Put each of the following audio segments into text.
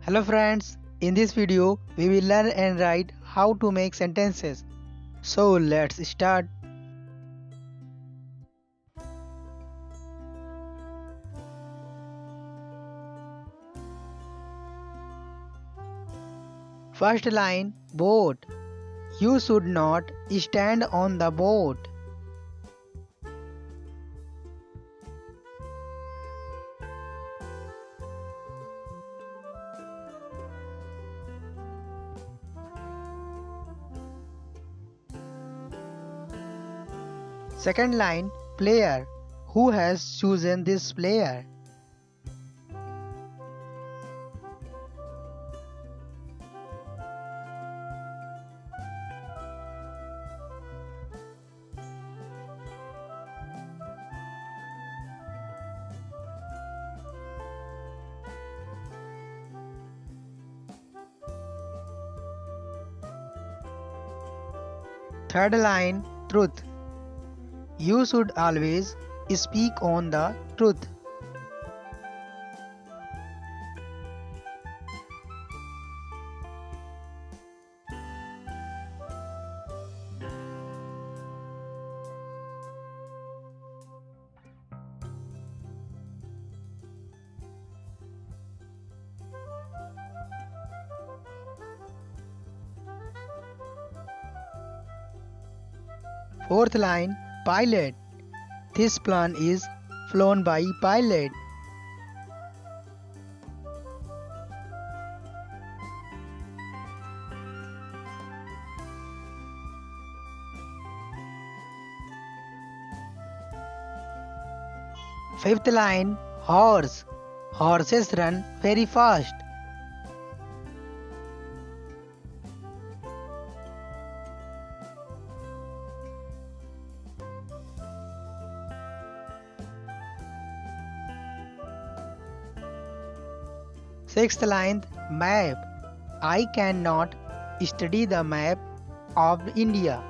Hello friends, in this video we will learn and write how to make sentences. So let's start. First line, boat. You should not stand on the boat. Second line, player. Who has chosen this player? Third line, truth. You should always speak on the truth. Fourth line, pilot. This plane is flown by pilot. Fifth line, horse. Horses run very fast. Sixth line, map. I cannot study the map of India.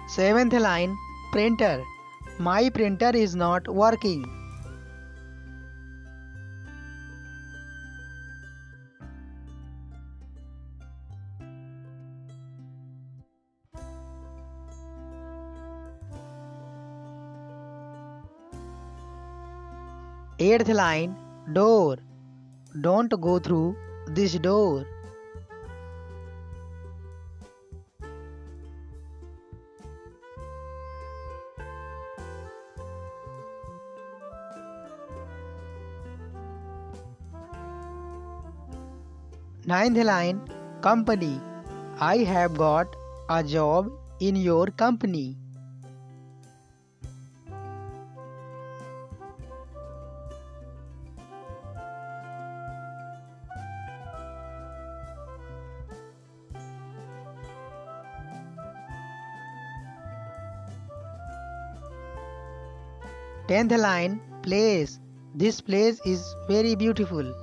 Seventh line, printer. My printer is not working. Eighth line, door. Don't go through this door. Ninth line, company. I have got a job in your company. Tenth line, place. This place is very beautiful.